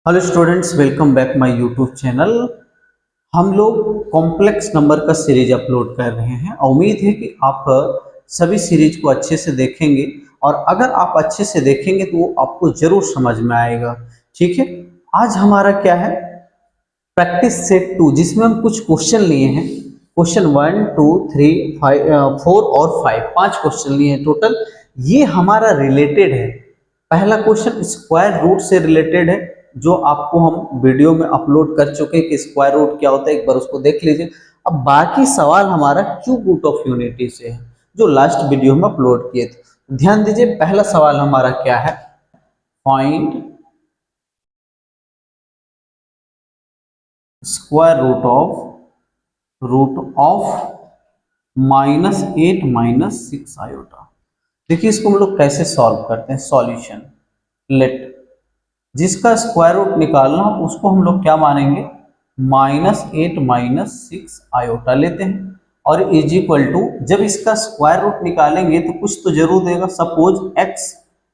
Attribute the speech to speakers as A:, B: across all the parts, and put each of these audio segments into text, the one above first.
A: Hello students, welcome back my YouTube channel. हम लोग complex number का सीरीज अपलोड कर रहे हैं। उम्मीद है कि आप सभी सीरीज को अच्छे से देखेंगे और अगर आप अच्छे से देखेंगे तो वो आपको जरूर समझ में आएगा। ठीक है, आज हमारा क्या है, प्रैक्टिस सेट 2, जिसमें हम कुछ क्वेश्चन लिए हैं। क्वेश्चन 1, 2, 3, 5, 4 और 5, 5 क्वेश्चन लिए हैं टोटल। ये हमारा रिलेटेड है। पहला क्वेश्चन स्क्वायर रूट से रिलेटेड है, जो आपको हम वीडियो में अपलोड कर चुके हैं कि स्क्वायर रूट क्या होता है, एक बार उसको देख लीजिए। अब बाकी सवाल हमारा क्यूब रूट ऑफ यूनिटी से है, जो लास्ट वीडियो में अपलोड किए थे। ध्यान दीजिए, पहला सवाल हमारा क्या है, find square root of -8 - 6 iota. देखिए, इसको हम लोग कैसे सॉल्व करते हैं। सॉल्यूशन, लेट जिसका स्क्वायर रूट निकालना हो उसको हम लोग क्या मानेंगे, -8 - 6 आयोटा लेते हैं। और इज इक्वल टू, जब इसका स्क्वायर रूट निकालेंगे तो कुछ तो जरूर देगा। सपोज x,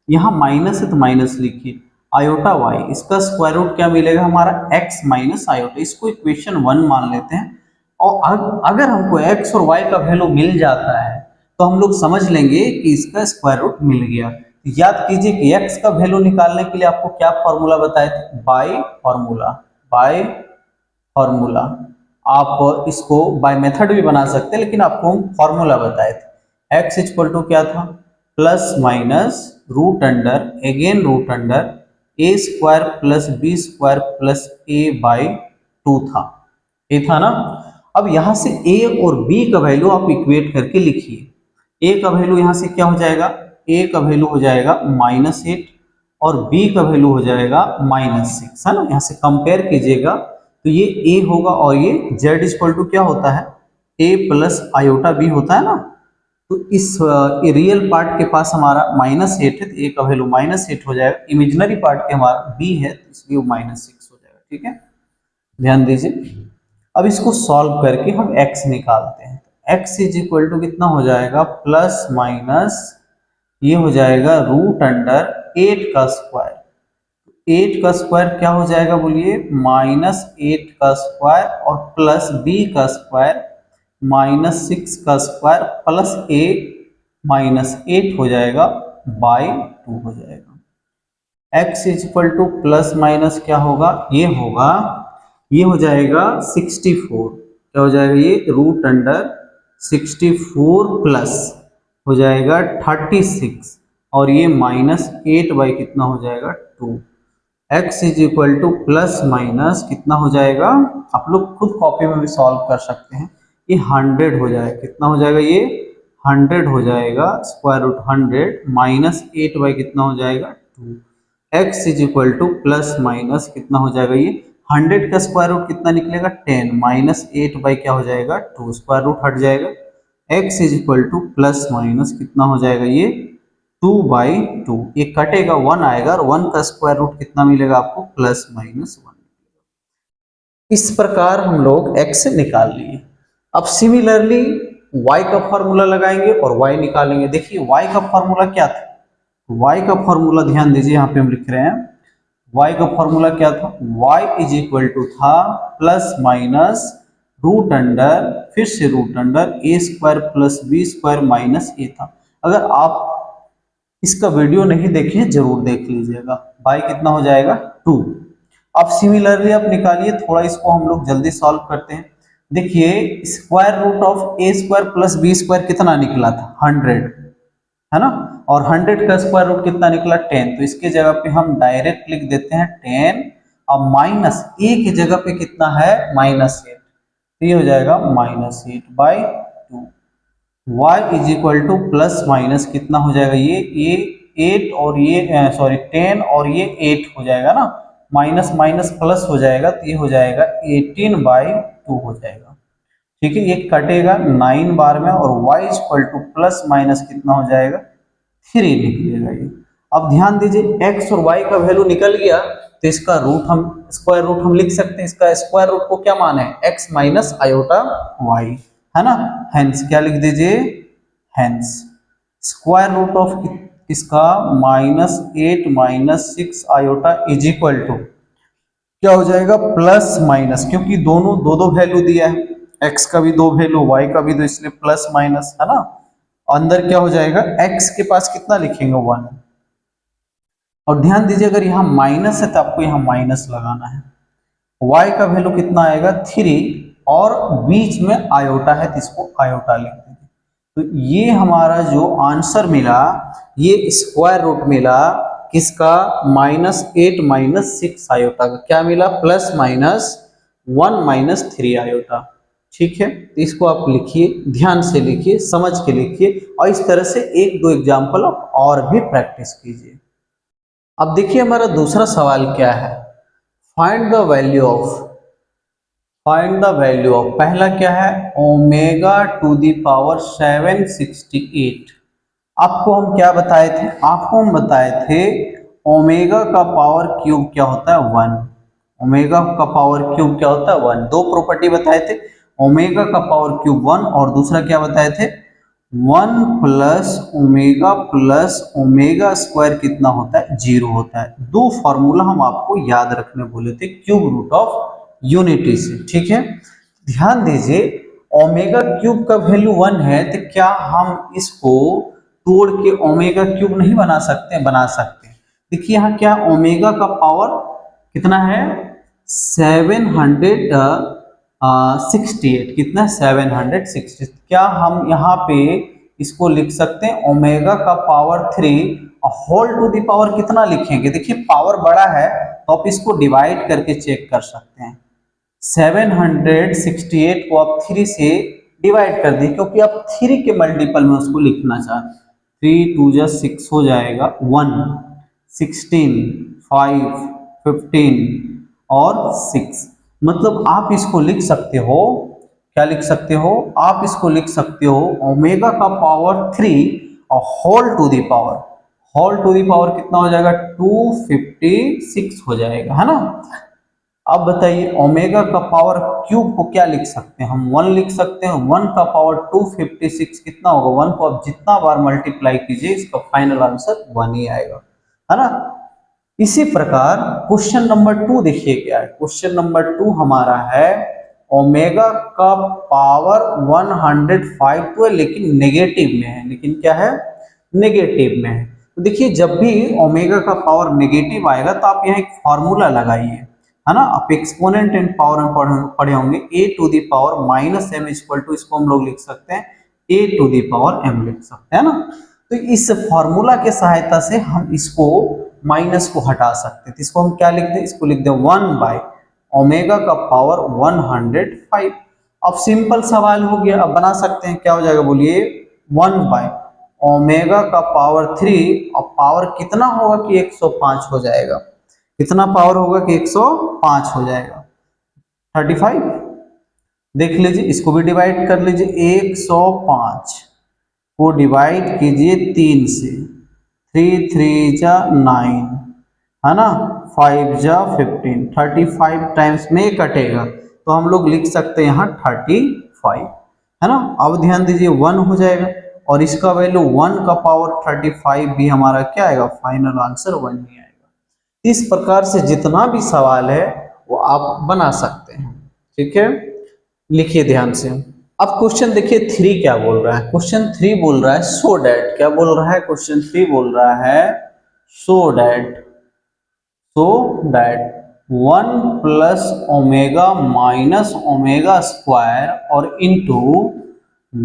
A: यहाँ माइनस है तो माइनस लिखिए, आयोटा y, इसका स्क्वायर रूट क्या मिलेगा हमारा, x माइनस आयोटा। इसको इक्वेशन 1 मान लेते हैं। और अगर हमको x और y का वैल्यू मिल जाता है तो हम लोग समझ लेंगे कि इसका स्क्वायर रूट मिल गया। याद कीजिए कि x का वैल्यू निकालने के लिए आपको क्या फॉर्मूला बताए थे, बाय फॉर्मूला। आप इसको बाय मेथड भी बना सकते हैं, लेकिन आपको हम फॉर्मूला बताए थे। x इक्वल टू क्या था, plus minus root under, again root under, A square plus B square plus A by 2 था। ये था ना। अब यहां से a और b का वैल्यू आप इक्वेट करके लिखिए। a का वैल्यू यहां से क्या हो जाएगा, a का वैल्यू हो जाएगा -8 और b का वैल्यू हो जाएगा -6, है ना। यहाँ से कंपेयर कीजिएगा तो ये a होगा और ये z इक्वल टू क्या होता है, a प्लस आयोटा b होता है ना। तो इस रियल पार्ट के पास हमारा -8 है तो a का वैल्यू -8 हो जाएगा। इमेजिनरी पार्ट के हमारा b है तो इसलिए वो -6 हो जाएगा। ठीक है, ध्यान दीजिए। अब इसको सॉल्व करके हम x निकालते हैं। x इज इक्वल टू कितना हो जाएगा, प्लस माइनस, ये हो जाएगा रूट अंडर 8 का स्क्वायर। 8 का स्क्वायर क्या हो जाएगा बोलिए, -8 का स्क्वायर और प्लस b का स्क्वायर -6 का स्क्वायर प्लस a -8 हो जाएगा, बाई 2 हो जाएगा। x is equal two plus minus क्या होगा, ये हो जाएगा 64। क्या हो जाएगा, ये रूट अंडर 64 प्लस हो जाएगा 36 और ये -8 बाई कितना हो जाएगा, 2। x is equal two plus minus कितना हो जाएगा, आप लोग खुद कॉपी में भी सॉल्व कर सकते हैं। ये 100 हो जाएगा, कितना हो जाएगा, ये 100 हो जाएगा, स्क्वायर रूट 100 -8 बाई कितना हो जाएगा, 2। x is equal two plus minus कितना हो जाएगा, ये 100 का स्क्वायर रूट कितना निकलेगा, 10 -8 बाई क्या हो जाएगा, 2, स्क्वायर रूट हट जाएगा। x is equal two plus minus कितना हो जाएगा, ये 2/2, ये कटेगा 1 आएगा और 1 का स्क्वायर रूट कितना मिलेगा आपको, +-1। इस प्रकार हम लोग x निकाल लिए। अब सिमिलरली y का फॉर्मूला लगाएंगे और y निकालेंगे। देखिए y का फॉर्मूला क्या था, y का फॉर्मूला ध्यान दीजिए, यहाँ पे हम लिख रहे हैं y का फॉर्मूला क्या था, y इज इक्वल टू था प्लस माइनस रूट अंडर, फिर से root under A square plus B square minus A था। अगर आप इसका वीडियो नहीं देखे जरूर देख लीजिएगा। बाई कितना हो जाएगा, 2। अब सिमिलरली आप निकालिए, थोड़ा इसको हम लोग जल्दी सॉल्व करते हैं। देखिए square root of A square plus B square कितना निकला था, 100, है ना। और 100 का स्क्वायर रूट कितना निकला, 10। तो इसके जगह पे हम डायरेक्ट लिख देते हैं 10 और माइनस ए की जगह पे कितना है, -8। तो ये हो जाएगा -8/2। y is equal two plus minus कितना हो जाएगा, ये 8 और ये सॉरी 10 और ये 8 हो जाएगा ना, माइनस माइनस प्लस हो जाएगा तो ये हो जाएगा 18/2 हो जाएगा। ठीक है, ये कटेगा 9 बार में और y equal two plus minus कितना हो जाएगा, 3 निकलेगा ये। अब ध्यान दीजिए x और y का वैल्यू निकल गया तो इसका रूट हम स्क्वायर रूट हम लिख सकते हैं। इसका स्क्वायर रूट को क्या माने, x माइनस आयोटा y, है ना। हेंस क्या लिख दीजिए, हेंस स्क्वायर रूट ऑफ इसका -8 - 6 आयोटा इज इक्वल टू क्या हो जाएगा प्लस माइनस, क्योंकि दोनों दो दो वैल्यू दिया है, x का भी दो वैल्यू y का भी, तो इसलिए प्लस माइनस है ना। अंदर क्या हो जाएगा, x के पास कितना लिखेंगे 1, और ध्यान दीजिए अगर यहाँ माइनस है तो आपको यहाँ माइनस लगाना है। y का वैल्यू कितना आएगा 3, और बीच में आयोटा है तो इसको आयोटा लिख दीजिए। तो ये हमारा जो आंसर मिला, ये स्क्वायर रूट मिला किसका, -8 -6 आयोटा का। क्या मिला, प्लस माइनस 1 -3 आयोटा। ठीक है, तो इसको आप लिखिए, ध्यान से लिखिए, समझ के लिखिए, और इस तरह से एक दो एग्जाम्पल आप और भी प्रैक्टिस कीजिए। अब देखिए हमारा दूसरा सवाल क्या है, find the value of, find the value of, पहला क्या है, ओमेगा टू द पावर 768। आपको हम क्या बताए थे, आपको हम बताए थे ओमेगा का पावर क्यूब क्या होता है 1, ओमेगा का पावर क्यूब क्या होता है 1। दो प्रॉपर्टी बताए थे, ओमेगा का पावर क्यूब 1, और दूसरा क्या बताए थे 1 प्लस ओमेगा स्क्वायर कितना होता है 0 होता है। दो फॉर्मूला हम आपको याद रखने बोले थे क्यूब रूट ऑफ यूनिटी से। ठीक है, ध्यान दीजिए, ओमेगा क्यूब का वैल्यू 1 है, तो क्या हम इसको तोड़ के ओमेगा क्यूब नहीं बना सकते, बना सकते हैं। देखिए यहाँ क्या, ओमेगा का पावर कितना है 768, कितना 760। क्या हम यहाँ पे इसको लिख सकते हैं ओमेगा का power 3 whole to the power कितना लिखेंगे, देखिए पावर बड़ा है तो आप इसको डिवाइड करके चेक कर सकते हैं। 768 को आप 3 से डिवाइड कर दिए, क्योंकि आप 3 के मल्टीपल में उसको लिखना चाहते हैं। 3 2 जा 6 हो जाएगा, 1 16 5 15 और 6। मतलब आप इसको लिख सकते हो, क्या लिख सकते हो, आप इसको लिख सकते हो ओमेगा का पावर 3 और whole to the power, whole to the power कितना हो जाएगा 256 हो जाएगा, है ना। अब बताइए ओमेगा का पावर क्यूब को क्या लिख सकते हैं, हम 1 लिख सकते हैं। 1 का पावर 256 कितना होगा, 1 को आप जितना बार मल्टीप्लाई कीजिए इसका फाइनल आंसर 1 ही आएगा, है ना। इसी प्रकार क्वेश्चन नंबर 2 देखिए क्या है, क्वेश्चन नंबर 2 हमारा है ओमेगा का पावर 105 तो है लेकिन नेगेटिव में है, लेकिन क्या है, नेगेटिव में है। तो देखिए जब भी ओमेगा का पावर नेगेटिव आएगा तो आप यहाँ एक फॉर्मूला लगाइए, है ना। आप एक्सपोनेंट एंड पावर में पढ़े होंगे, a to the power minus M equal to, इसको हम लोग लिख सकते हैं a to the power m लिख सकते हैं ना। तो इस फॉर्मूला के सहायता से हम इसको माइनस को हटा सकते हैं। तो इसको हम क्या लिखते हैं, इसको लिख दे 1 बाय ओमेगा का पावर 105। अब सिंपल सवाल हो गया, अब बना सकते हैं, क्या हो जाएगा बोलिए 1 बाय ओमेगा का पावर 3, और पावर कितना होगा कि 105 हो जाएगा, कितना पावर होगा कि 105 हो जाएगा 35। देख लीजिए, इसको भी डिवाइड कर लीजिए, 105 को डिवाइड कीजिए 3 से, 3 3 जा 9, है ना, 5 जा 15, 35 टाइम्स में कटेगा तो हम लोग लिख सकते हैं यहाँ 35, है ना। अब ध्यान दीजिए 1 हो जाएगा, और इसका वैल्यू 1 का पावर 35 भी हमारा क्या आएगा, फाइनल आंसर 1 ही आएगा। इस प्रकार से जितना भी सवाल है वो आप बना सकते हैं। ठीक है, लिखिए ध्यान से। अब क्वेश्चन देखिए 3 क्या बोल रहा है, क्वेश्चन 3 बोल रहा है सो डैट, क्या बोल रहा है, क्वेश्चन 3 बोल रहा है so that 1 plus omega minus omega square और into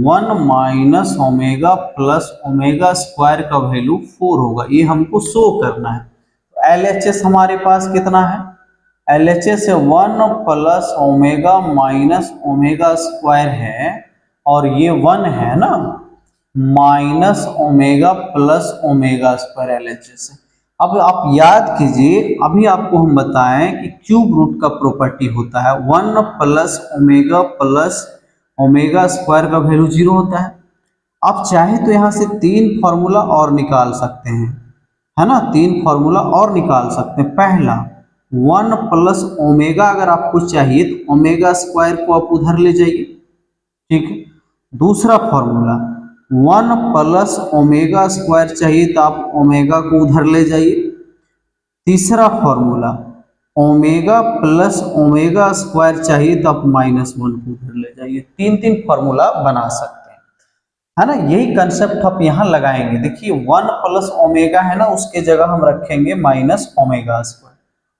A: 1 minus omega plus omega square का वैल्यू 4 होगा, ये हमको शो करना है। तो LHS हमारे पास कितना है, LHS है 1 plus omega minus omega square है, और ये 1 है ना, minus omega plus omega square LHS है। अब आप याद कीजिए, अभी आपको हम बताएं कि क्यूब रूट का प्रॉपर्टी होता है 1 प्लस ओमेगा स्क्वायर का वैल्यू 0 होता है। आप चाहे तो यहाँ से 3 फॉर्मूला और निकाल सकते हैं, है ना, 3 फॉर्मूला और निकाल सकते हैं। पहला 1 प्लस ओमेगा अगर आपको चाहिए तो ओमेगा स्क्वायर को आप उधर ले जाइए, ठीक है। दूसरा फॉर्मूला 1 प्लस ओमेगा स्क्वायर चाहिए तो आप ओमेगा को उधर ले जाइए। तीसरा formula omega plus omega square चाहिए तो आप -1 को उधर ले जाइए। तीन तीन फॉर्मूला बना सकते हैं, है ना। यही कंसेप्ट आप यहाँ लगाएंगे। देखिए 1 प्लस ओमेगा है ना, उसके जगह हम रखेंगे माइनस ओमेगा स्क्वायर।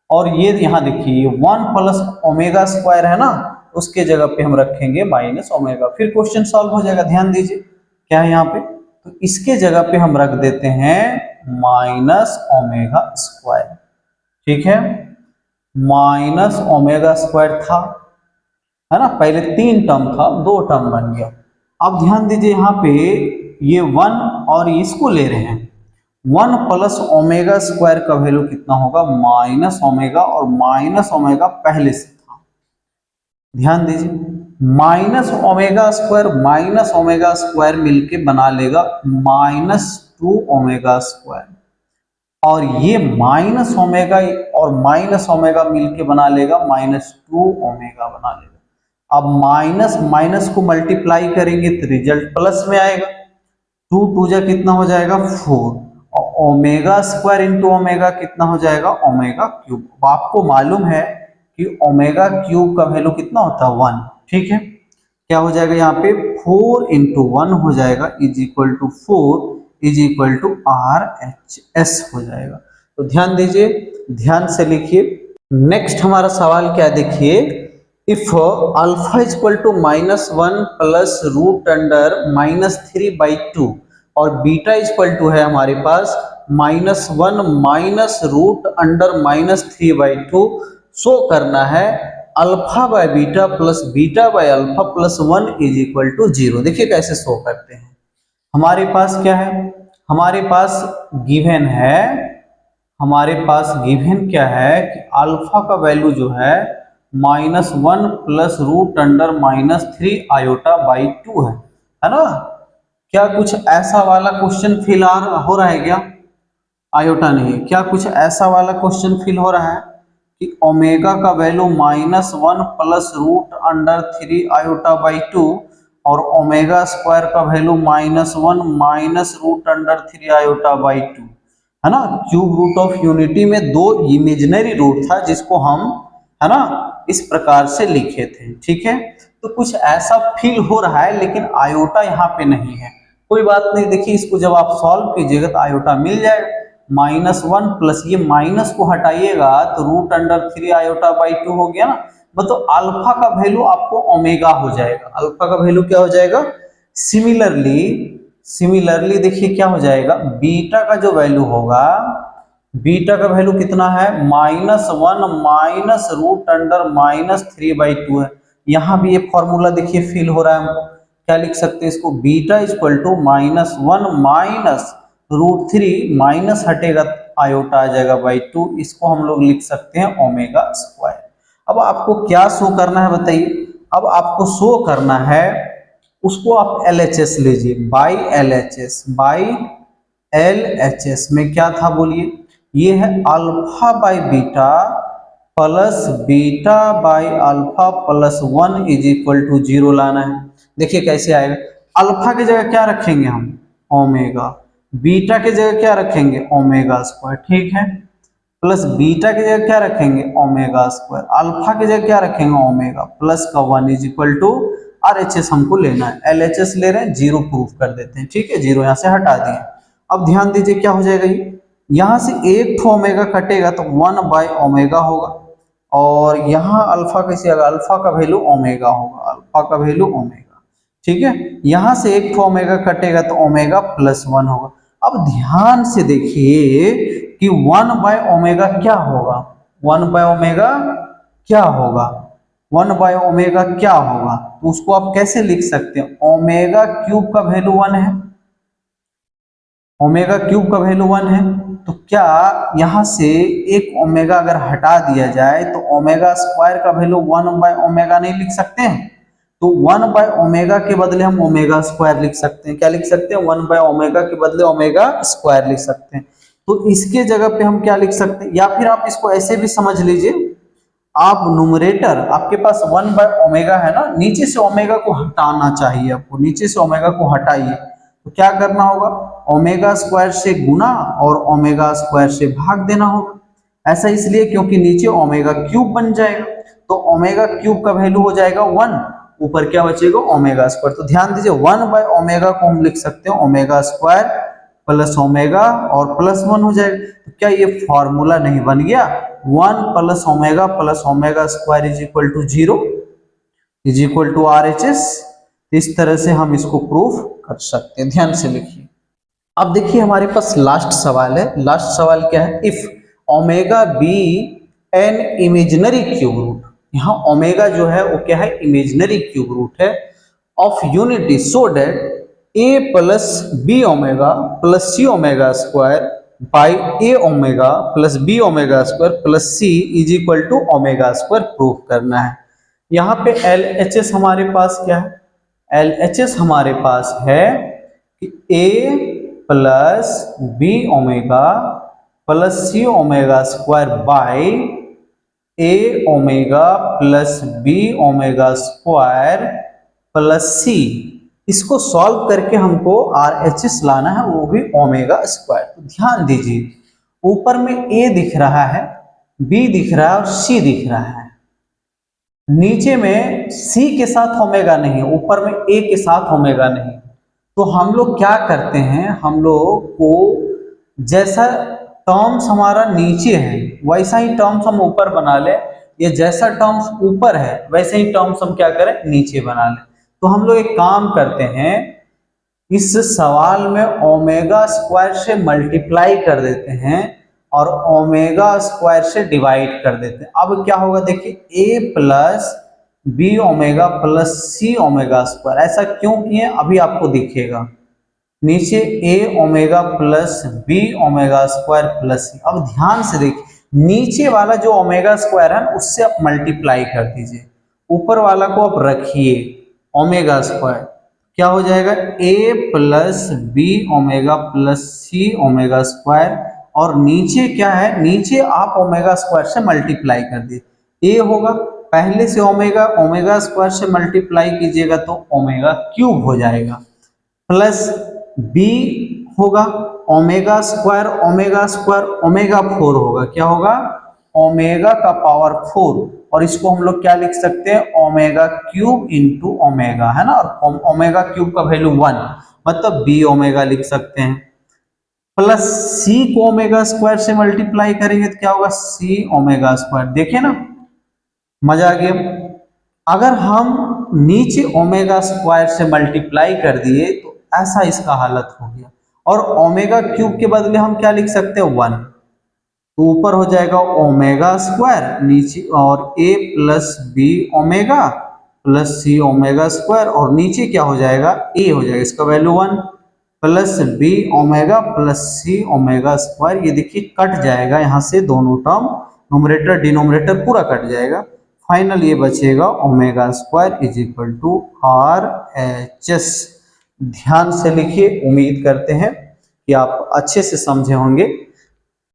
A: और ये यहाँ देखिए 1 प्लस ओमेगा स्क्वायर है ना, उसके जगह पे हम रखेंगे माइनस ओमेगा। फिर क्वेश्चन सॉल्व हो जाएगा। ध्यान दीजिए क्या है यहाँ पे, तो इसके जगह पे हम रख देते हैं माइनस ओमेगा स्क्वायर। ठीक है, माइनस ओमेगा स्क्वायर था, है ना। पहले 3 टर्म था, 2 टर्म बन गया। अब ध्यान दीजिए यहाँ पे ये 1 और इसको ले रहे हैं। 1 प्लस ओमेगा स्क्वायर का वैल्यू कितना होगा, माइनस ओमेगा, और माइनस ओमेगा पहले से था। ध्यान दीजिए माइनस ओमेगा स्क्वायर मिलके बना लेगा -2 ओमेगा स्क्वायर, और ये माइनस ओमेगा और माइनस ओमेगा मिलके बना लेगा -2 ओमेगा बना लेगा। अब माइनस माइनस को मल्टीप्लाई करेंगे तो रिजल्ट प्लस में आएगा। 2 2 जा कितना हो जाएगा 4, और ओमेगा स्क्वायर इंटू ओमेगा कितना हो जाएगा ओमेगा क्यूब। आपको मालूम है कि ओमेगा क्यूब का वैल्यू कितना होता है 1। ठीक है, क्या हो जाएगा यहाँ पे 4 इंटू 1 हो जाएगा is equal to 4 is equal to RHS हो जाएगा। तो ध्यान दीजिए, ध्यान से लिखिए। नेक्स्ट हमारा सवाल क्या देखिए, if alpha is equal to -1 plus root under -3/2 और बीटा इज इक्वल टू है हमारे पास -1 माइनस रूट अंडर -3/2, शो करना है alpha by beta plus beta by alpha plus 1 is equal to 0। देखिए कैसे शो करते हैं। हमारे पास क्या है, हमारे पास गिवन है, हमारे पास गिवन क्या है कि अल्फा का वैल्यू जो है -1 plus root under -3 iota by 2 है ना। क्या कुछ ऐसा वाला क्वेश्चन फिल हो रहा है क्या, आयोटा नहीं। क्या कुछ ऐसा वाला क्वेश्चन फिल हो रहा है कि ओमेगा का value -1 plus root under 3 iota by 2 और ओमेगा स्क्वायर का value -1 minus root under 3 iota by 2, है ना। क्यूब रूट ऑफ यूनिटी में 2 इमेजिनरी रूट था जिसको हम, है ना, इस प्रकार से लिखे थे। ठीक है, तो कुछ ऐसा फील हो रहा है, लेकिन आयोटा यहाँ पे नहीं है। कोई बात नहीं, देखिए इसको जब आप सॉल्व कीजिएगा तो आयोटा मिल जाएगा। -1 प्लस ये माइनस को हटाइएगा तो रूट अंडर 3 आयोटा बाई 2 हो गया ना। मतलब अल्फा का वैल्यू आपको ओमेगा हो जाएगा। अल्फा का वैल्यू क्या हो जाएगा, सिमिलरली देखिए क्या हो जाएगा, बीटा का जो वैल्यू होगा, बीटा का वैल्यू कितना है -1 माइनस रूट अंडर -3/2 है। यहाँ भी ये फॉर्मूला देखिए फिल हो रहा है हमको। क्या लिख सकते हैं इसको, beta is equal to -1 minus √3 minus हटेगा आयोटा आ जाएगा बाई 2, इसको हम लोग लिख सकते हैं ओमेगा स्क्वायर। अब आपको क्या शो करना है बताइए, अब आपको शो करना है, उसको आप LHS लीजिए, बाई LHS में क्या था बोलिए, ये है alpha by beta plus beta by alpha plus 1 is equal to 0 लाना है। देखिए कैसे आएगा, अल्फा की जगह क्या रखेंगे हम ओमेगा, बीटा की जगह क्या रखेंगे ओमेगा स्क्वायर, ठीक है, प्लस बीटा की जगह क्या रखेंगे ओमेगा स्क्वायर, अल्फा की जगह क्या रखेंगे ओमेगा प्लस का 1 इज इक्वल टू RHS हमको लेना है। LHS ले रहे हैं, 0 प्रूफ कर देते हैं। ठीक है, 0 यहाँ से हटा दिए। अब ध्यान दीजिए क्या हो जाएगा, ये यहाँ से एक ओमेगा कटेगा तो 1 बाय ओमेगा होगा, और यहाँ अल्फा कैसे आएगा, अल्फा का वैल्यू ओमेगा होगा, अल्फा का वैल्यू ओमेगा। ठीक है, यहाँ से एक ओमेगा कटेगा तो ओमेगा प्लस 1 होगा। अब ध्यान से देखिए कि 1 बाय ओमेगा क्या होगा, 1 बाय ओमेगा क्या होगा, 1 बाय ओमेगा क्या होगा, तो उसको आप कैसे लिख सकते हैं, ओमेगा क्यूब का वैल्यू 1 है, ओमेगा क्यूब का वैल्यू 1 है, तो क्या यहाँ से एक ओमेगा अगर हटा दिया जाए तो ओमेगा स्क्वायर का वैल्यू 1 बाय ओमेगा नहीं लिख सकते हैं, तो 1 बाय ओमेगा के बदले हम ओमेगा स्क्वायर लिख सकते हैं। क्या लिख सकते हैं, 1 बाय ओमेगा के बदले ओमेगा स्क्वायर लिख सकते हैं। तो इसके जगह पे हम क्या लिख सकते हैं, या फिर आप इसको ऐसे भी समझ लीजिए, आप न्यूमरेटर आपके पास 1 बाय ओमेगा है ना, नीचे से ओमेगा को हटाना चाहिए आपको, नीचे से ओमेगा को हटाइए, तो क्या करना होगा, ओमेगा स्क्वायर से गुना और ओमेगा स्क्वायर से भाग देना होगा। ऐसा इसलिए क्योंकि नीचे ओमेगा क्यूब बन जाएगा, तो ओमेगा क्यूब का वैल्यू हो जाएगा 1, ऊपर क्या बचेगा ओमेगा स्क्वायर। तो ध्यान दीजिए 1 बाय ओमेगा को हम लिख सकते हैं ओमेगा स्क्वायर प्लस ओमेगा और प्लस 1 हो जाएगा। तो क्या ये फॉर्मूला नहीं बन गया 1 plus omega square is equal to 0 is equal to RHS। इस तरह से हम इसको प्रूफ कर सकते हैं, ध्यान से लिखिए। अब देखिए हमारे पास लास्ट सवाल है। लास्ट सवाल क्या है, if omega be an imaginary cube root, यहाँ ओमेगा जो है वो क्या है, इमेजिनरी क्यूब रूट है of unity, so that a plus B omega plus C omega square by A omega plus B omega square plus c is equal to omega square proof करना है। यहाँ पे LHS हमारे पास क्या है, LHS हमारे पास है कि A plus B omega plus C omega square by A omega plus B omega square plus C. इसको सॉल्व करके हमको RHS लाना है, वो भी ओमेगा स्क्वायर। तो ध्यान दीजिए ऊपर में ए दिख रहा है, बी दिख रहा है और सी दिख रहा है, नीचे में सी के साथ ओमेगा नहीं, ऊपर में ए के साथ ओमेगा नहीं। तो हम लोग क्या करते हैं, हम लोग को जैसा टर्म्स हमारा नीचे है वैसा ही टर्म्स हम ऊपर बना ले, ये जैसा टर्म्स ऊपर है वैसे ही टर्म्स हम क्या करें नीचे बना लें। तो हम लोग एक काम करते हैं, इस सवाल में ओमेगा स्क्वायर से मल्टीप्लाई कर देते हैं और ओमेगा स्क्वायर से डिवाइड कर देते हैं। अब क्या होगा देखिए A plus B omega plus C omega square, ऐसा क्यों किए अभी आपको दिखेगा। नीचे A omega plus B omega square plus C. अब ध्यान से देखिए नीचे वाला जो ओमेगा स्क्वायर है उससे आप मल्टीप्लाई कर दीजिए, ऊपर वाला को आप रखिए ओमेगा स्क्वायर, क्या हो जाएगा ए प्लस बी ओमेगा प्लस सी ओमेगा स्क्वायर, और नीचे क्या है, नीचे आप ओमेगा स्क्वायर से मल्टीप्लाई कर दिए। ए होगा पहले से ओमेगा, ओमेगा स्क्वायर से मल्टीप्लाई कीजिएगा तो ओमेगा क्यूब हो जाएगा, प्लस बी होगा ओमेगा स्क्वायर ओमेगा 4 होगा, क्या होगा ओमेगा का पावर 4, और इसको हम लोग क्या लिख सकते हैं ओमेगा क्यूब इंटू ओमेगा, है ना, और ओमेगा क्यूब का वैल्यू 1, मतलब बी ओमेगा लिख सकते हैं। प्लस सी को ओमेगा स्क्वायर से मल्टीप्लाई करेंगे तो क्या होगा सी ओमेगा स्क्वायर। देखिए ना मजा आ गया। अगर हम नीचे ओमेगा स्क्वायर से मल्टीप्लाई कर दिए तो ऐसा इसका हालत हो गया, और ओमेगा क्यूब के बदले हम क्या लिख सकते हैं 1, तो ऊपर हो जाएगा ओमेगा स्क्वायर नीचे, और A plus B omega plus C omega square, और नीचे क्या हो जाएगा ए हो जाएगा, इसका value 1 plus B omega plus सी ओमेगा स्क्वायर। ये देखिए कट जाएगा यहाँ से दोनों टर्म, नोमरेटर डिनोमिनेटर पूरा कट जाएगा, फाइनल ये बचेगा omega square is equal to RHS। ध्यान से लिखिए, उम्मीद करते हैं कि आप अच्छे से समझे होंगे।